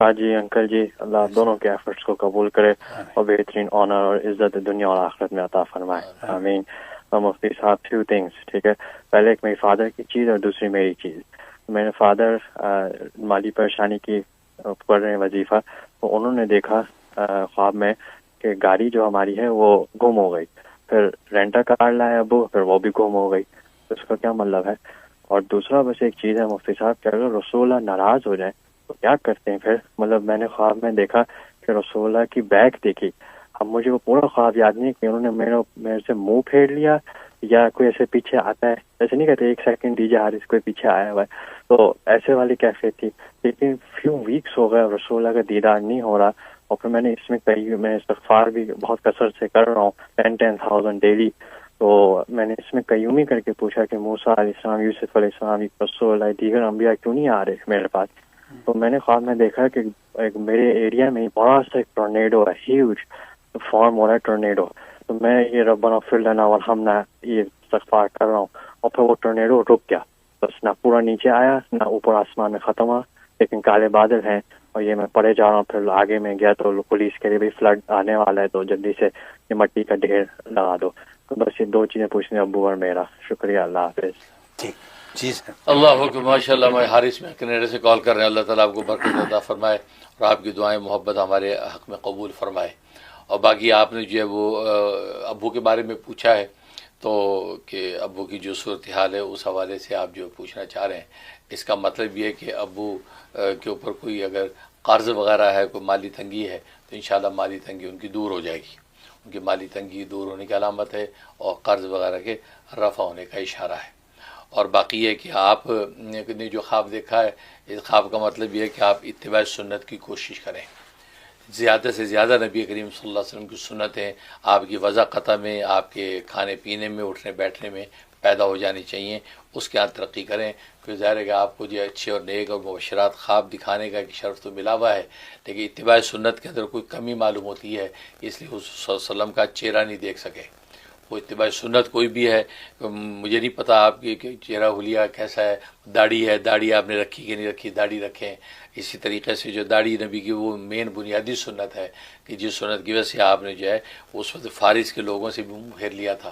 ہاں جی انکل جی، اللہ آپ دونوں کے ایفرٹس کو قبول کرے اور بہترین آنر اور عزت دنیا اور آخرت میں عطا فرمائے، آمین۔ مفتی صاحب ٹو تھنگس، ٹھیک ہے، پہلے ایک میری فادر کی چیز اور دوسری میری چیز۔ میرے فادر مالی پریشانی کی پڑھ رہے ہیں وظیفہ، تو انہوں نے دیکھا خواب میں کہ گاڑی جو ہماری ہے وہ گم ہو گئی، پھر رینٹا کار لائے ابو، پھر وہ بھی گم ہو گئی، تو اس کا کیا مطلب ہے؟ اور دوسرا بس ایک چیز ہے مفتی صاحب کہ اگر رسول اللہ ناراض ہو جائیں تو کیا کرتے ہیں پھر؟ مطلب میں نے خواب میں دیکھا کہ رسول اللہ کی بیگ دیکھی، اب مجھے وہ پورا خواب یاد نہیں کہ انہوں نے میرے سے منہ پھیر لیا یا کوئی ایسے پیچھے آتا ہے، ایسے نہیں کہتے ایک سیکنڈ دیجیے حارث کوئی پیچھے آیا ہوا ہے، تو ایسے والی کیفیت تھی۔ لیکن فیو ویکس ہو گئے رسول اللہ کا دیدار نہیں ہو رہا، اور پھر میں نے اس میں میں استغفار بھی بہت کثرت سے کر رہا ہوں 10,000 ڈیلی، تو میں نے اس میں قیومی کر کے پوچھا کہ موسیٰ علیہ السلام، یوسف علیہ السلام، رسول اللہ، دیگر انبیاء کیوں نہیں آ رہے میرے پاس؟ تو میں نے خواب میں دیکھا کہ ایک میرے ایریا میں بڑا سا ایک ٹورنیڈو ہے، ہیوج فارم ہو رہا ہے ٹورنیڈو، تو میں یہ ربنا اغفر لنا وارحمنا یہ استغفار کر رہا ہوں، اور پھر وہ ٹورنیڈو رک گیا، بس نہ پورا نیچے آیا نہ اوپر آسمان میں ختم ہوا، لیکن کالے بادل ہیں اور یہ میں پڑے جا رہا ہوں۔ پھر آگے میں گیا تو پولیس کے لیے بھی فلڈ آنے والا ہے، تو جلدی سے یہ مٹی کا ڈھیر لگا دو۔ تو بس یہ دو چیزیں پوچھنے ابو اور میرا، شکریہ، اللہ حافظ۔ ٹھیک جی سر، اللہ حکم، ماشاء اللہ۔ میں حارث میں کینیڈا سے کال کر رہے ہیں، اللہ تعالیٰ آپ کو برکت عطا فرمائے اور آپ کی دعائیں محبت ہمارے حق میں قبول فرمائے۔ اور باقی آپ نے جو ہے وہ ابو کے بارے میں پوچھا ہے، تو کہ ابو کی جو صورتحال ہے اس حوالے سے آپ جو پوچھنا چاہ رہے ہیں، اس کا مطلب یہ ہے کہ ابو کے اوپر کوئی اگر قرض وغیرہ ہے، کوئی مالی تنگی ہے، تو انشاءاللہ مالی تنگی ان کی دور ہو جائے گی۔ ان کی مالی تنگی دور ہونے کی علامت ہے اور قرض وغیرہ کے رفع ہونے کا اشارہ ہے۔ اور باقی یہ کہ آپ نے جو خواب دیکھا ہے، اس خواب کا مطلب یہ ہے کہ آپ اتباع سنت کی کوشش کریں، زیادہ سے زیادہ نبی کریم صلی اللہ علیہ وسلم کی سنتیں آپ کی وضاقتہ میں، آپ کے کھانے پینے میں، اٹھنے بیٹھنے میں پیدا ہو جانی چاہیے، اس کے ہاں ترقی کریں۔ پھر ظاہر ہے کہ آپ کو جو اچھے اور نیک اور مبشرات خواب دکھانے کا ایک شرف تو ملا ہوا ہے، لیکن اتباع سنت کے اندر کوئی کمی معلوم ہوتی ہے، اس لیے حضور صلی اللہ علیہ وسلم کا چہرہ نہیں دیکھ سکے۔ وہ اتباع سنت کوئی بھی ہے، مجھے نہیں پتہ آپ کی چہرہ حلیہ کیسا ہے، داڑھی ہے، داڑھی آپ نے رکھی کہ نہیں رکھی، داڑھی رکھیں۔ اسی طریقے سے جو داڑھی نبی کی وہ مین بنیادی سنت ہے کہ جس سنت کی وجہ سے آپ نے جو ہے اس وقت فارس کے لوگوں سے بھی منہ پھیر لیا تھا،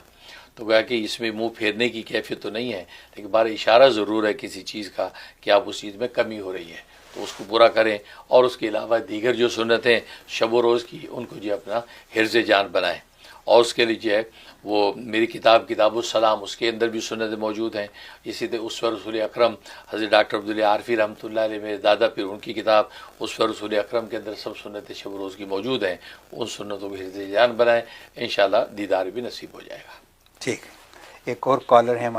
تو گویا کہ اس میں منہ پھیرنے کی کیفیت تو نہیں ہے، لیکن بارے اشارہ ضرور ہے کسی چیز کا کہ آپ اس چیز میں کمی ہو رہی ہے، تو اس کو پورا کریں۔ اور اس کے علاوہ دیگر جو سنتیں شب و روز کی، ان کو جو اپنا حرز جان بنائیں۔ اور اس کے لیے جو ہے وہ میری کتاب السلام، اس کے اندر بھی سنتیں موجود ہیں۔ اسی طرح اسوہ رسول اکرم حضرت ڈاکٹر عبداللہ عارفی رحمۃ اللہ علیہ، میرے دادا پھر ان کی کتاب اسوہ رسول اکرم کے اندر سب سنتیں شب و روز کی موجود ہیں، ان سنتوں کو حرز جان بنائیں، انشاءاللہ دیدار بھی نصیب ہو جائے گا۔ ٹھیک، ایک اور کالر ہے ہمارے